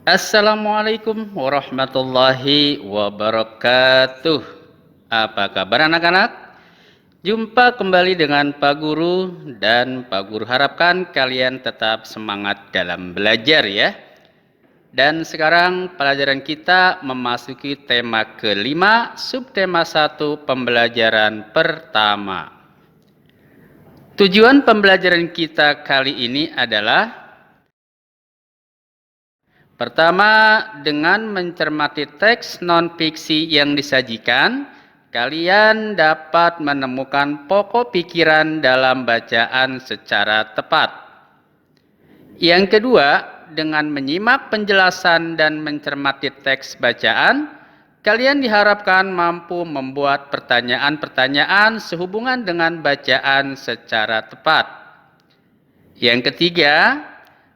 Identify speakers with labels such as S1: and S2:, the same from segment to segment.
S1: Assalamualaikum warahmatullahi wabarakatuh. Apa kabar anak-anak? Jumpa kembali dengan Pak Guru, dan Pak Guru harapkan kalian tetap semangat dalam belajar ya. Dan sekarang pelajaran kita memasuki tema kelima, subtema 1, pembelajaran pertama. Tujuan pembelajaran kita kali ini adalah pertama, dengan mencermati teks non-fiksi yang disajikan, kalian dapat menemukan pokok pikiran dalam bacaan secara tepat. Yang kedua, dengan menyimak penjelasan dan mencermati teks bacaan, kalian diharapkan mampu membuat pertanyaan-pertanyaan sehubungan dengan bacaan secara tepat. Yang ketiga,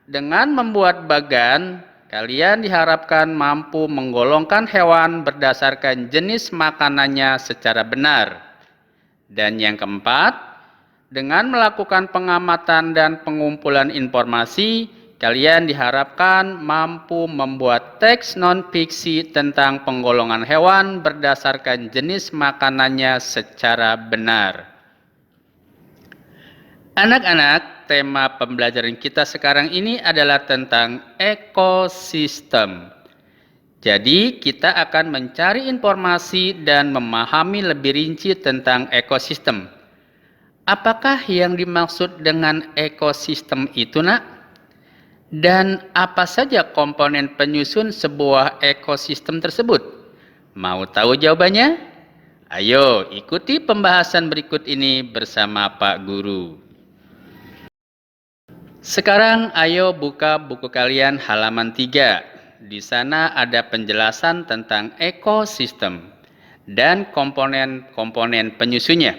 S1: dengan membuat bagan, kalian diharapkan mampu menggolongkan hewan berdasarkan jenis makanannya secara benar. Dan yang keempat, dengan melakukan pengamatan dan pengumpulan informasi, kalian diharapkan mampu membuat teks non-fiksi tentang penggolongan hewan berdasarkan jenis makanannya secara benar. Anak-anak, tema pembelajaran kita sekarang ini adalah tentang ekosistem. Jadi, kita akan mencari informasi dan memahami lebih rinci tentang ekosistem. Apakah yang dimaksud dengan ekosistem itu, Nak? Dan apa saja komponen penyusun sebuah ekosistem tersebut? Mau tahu jawabannya? Ayo, ikuti pembahasan berikut ini bersama Pak Guru. Sekarang ayo buka buku kalian halaman 3. Di sana ada penjelasan tentang ekosistem dan komponen-komponen penyusunnya.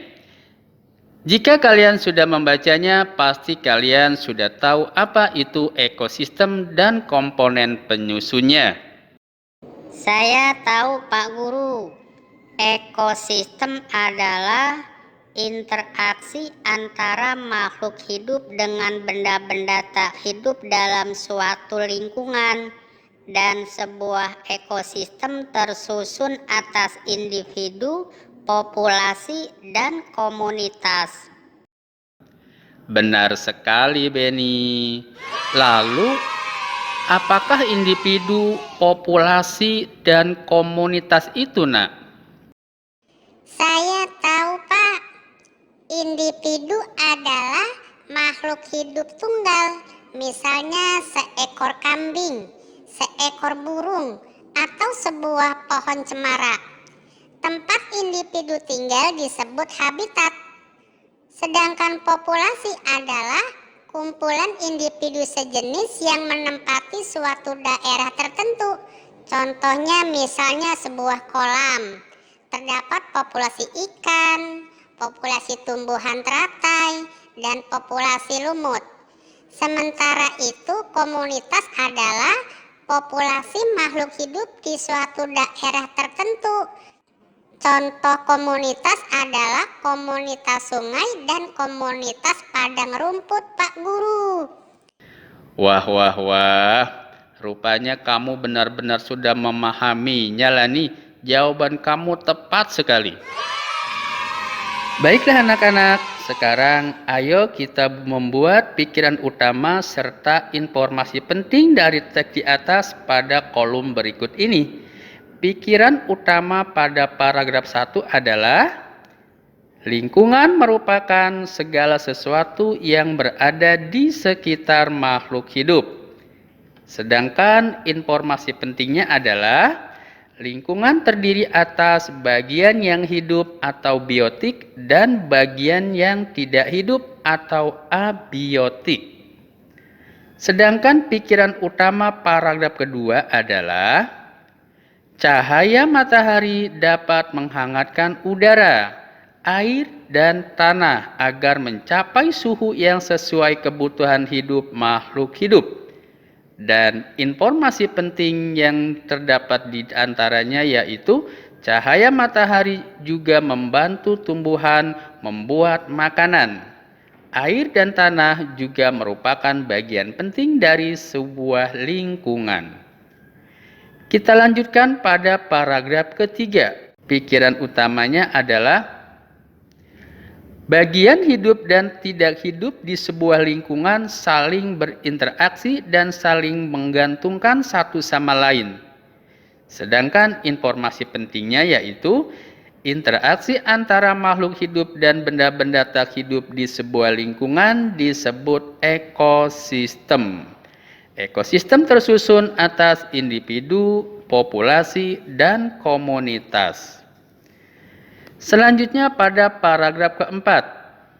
S1: Jika kalian sudah membacanya, pasti kalian sudah tahu apa itu ekosistem dan komponen penyusunnya.
S2: Saya tahu Pak Guru, ekosistem adalah interaksi antara makhluk hidup dengan benda-benda tak hidup dalam suatu lingkungan, dan sebuah ekosistem tersusun atas individu, populasi, dan komunitas.
S1: Benar sekali, Beni. Lalu, apakah individu, populasi, dan komunitas itu, Nak?
S2: Saya tahu Pak, individu adalah makhluk hidup tunggal, misalnya seekor kambing, seekor burung, atau sebuah pohon cemara. Tempat individu tinggal disebut habitat. Sedangkan populasi adalah kumpulan individu sejenis yang menempati suatu daerah tertentu. Contohnya misalnya sebuah kolam. Terdapat populasi ikan, populasi tumbuhan teratai, dan populasi lumut. Sementara itu, komunitas adalah populasi makhluk hidup di suatu daerah tertentu. Contoh komunitas adalah komunitas sungai dan komunitas padang rumput, Pak Guru.
S1: Wah. Rupanya kamu benar-benar sudah memahaminya lah nih. Jawaban kamu tepat sekali. Baiklah anak-anak, sekarang ayo kita membuat pikiran utama serta informasi penting dari teks di atas pada kolom berikut ini. Pikiran utama pada paragraf 1 adalah lingkungan merupakan segala sesuatu yang berada di sekitar makhluk hidup. Sedangkan informasi pentingnya adalah lingkungan terdiri atas bagian yang hidup atau biotik dan bagian yang tidak hidup atau abiotik. Sedangkan pikiran utama paragraf kedua adalah cahaya matahari dapat menghangatkan udara, air, dan tanah agar mencapai suhu yang sesuai kebutuhan hidup makhluk hidup. Dan informasi penting yang terdapat di antaranya yaitu cahaya matahari juga membantu tumbuhan membuat makanan. Air dan tanah juga merupakan bagian penting dari sebuah lingkungan. Kita lanjutkan pada paragraf ketiga. Pikiran utamanya adalah bagian hidup dan tidak hidup di sebuah lingkungan saling berinteraksi dan saling menggantungkan satu sama lain. Sedangkan informasi pentingnya yaitu interaksi antara makhluk hidup dan benda-benda tak hidup di sebuah lingkungan disebut ekosistem. Ekosistem tersusun atas individu, populasi, dan komunitas. Selanjutnya pada paragraf keempat,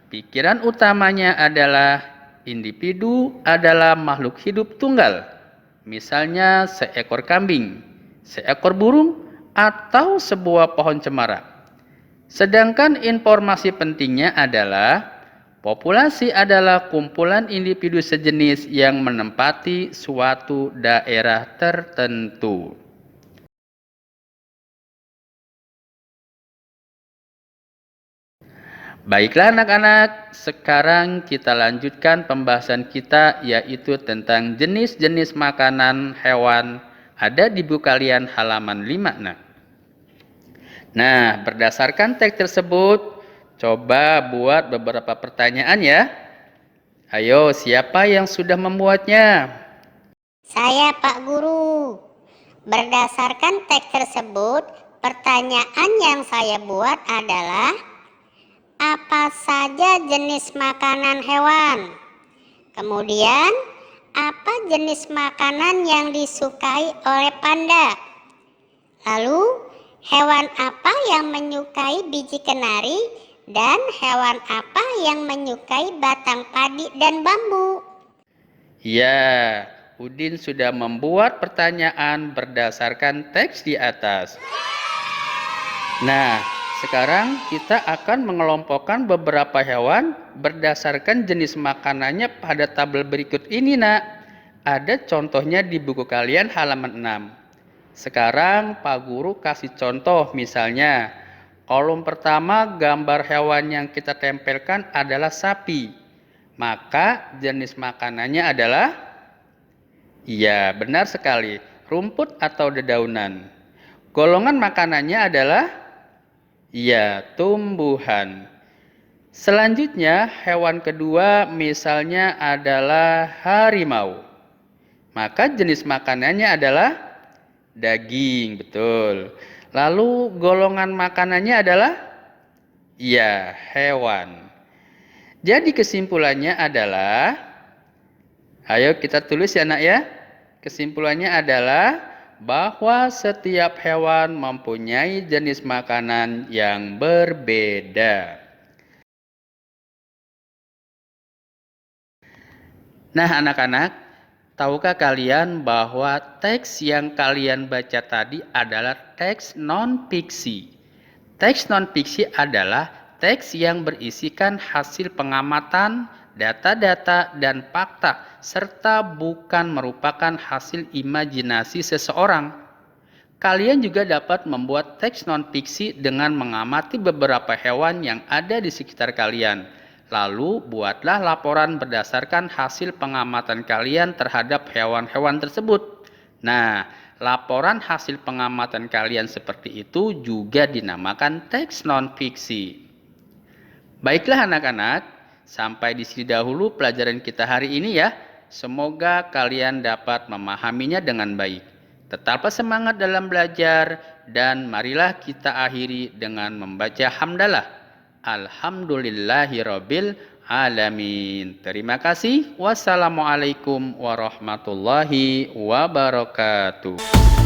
S1: pikiran utamanya adalah individu adalah makhluk hidup tunggal, misalnya seekor kambing, seekor burung, atau sebuah pohon cemara. Sedangkan informasi pentingnya adalah populasi adalah kumpulan individu sejenis yang menempati suatu daerah tertentu. Baiklah anak-anak, sekarang kita lanjutkan pembahasan kita yaitu tentang jenis-jenis makanan hewan ada di buku kalian halaman 5. Nah, berdasarkan teks tersebut, coba buat beberapa pertanyaan ya. Ayo, siapa yang sudah membuatnya?
S2: Saya Pak Guru. Berdasarkan teks tersebut, pertanyaan yang saya buat adalah apa saja jenis makanan hewan? Kemudian, apa jenis makanan yang disukai oleh panda? Lalu, hewan apa yang menyukai biji kenari dan hewan apa yang menyukai batang padi dan bambu?
S1: Ya, Udin sudah membuat pertanyaan berdasarkan teks di atas. Nah, sekarang kita akan mengelompokkan beberapa hewan berdasarkan jenis makanannya pada tabel berikut ini, Nak. Ada contohnya di buku kalian halaman 6. Sekarang Pak Guru kasih contoh, misalnya kolom pertama gambar hewan yang kita tempelkan adalah sapi. Maka jenis makanannya adalah, ya benar sekali, rumput atau dedaunan. Golongan makanannya adalah, ya tumbuhan. Selanjutnya hewan kedua misalnya adalah harimau. Maka jenis makanannya adalah daging, betul. Lalu golongan makanannya adalah, ya hewan. Jadi kesimpulannya adalah, ayo kita tulis ya Nak ya. Kesimpulannya adalah bahwa setiap hewan mempunyai jenis makanan yang berbeda. Nah anak-anak, tahukah kalian bahwa teks yang kalian baca tadi adalah teks non-fiksi? Teks non-fiksi adalah teks yang berisikan hasil pengamatan, data-data, dan fakta, serta bukan merupakan hasil imajinasi seseorang. Kalian juga dapat membuat teks non-fiksi dengan mengamati beberapa hewan yang ada di sekitar kalian. Lalu buatlah laporan berdasarkan hasil pengamatan kalian terhadap hewan-hewan tersebut. Nah, laporan hasil pengamatan kalian seperti itu juga dinamakan teks non-fiksi. Baiklah anak-anak, sampai di sini dahulu pelajaran kita hari ini ya. Semoga kalian dapat memahaminya dengan baik. Tetaplah semangat dalam belajar dan marilah kita akhiri dengan membaca hamdalah. Alhamdulillahirabbil alamin. Terima kasih. Wassalamualaikum warahmatullahi wabarakatuh.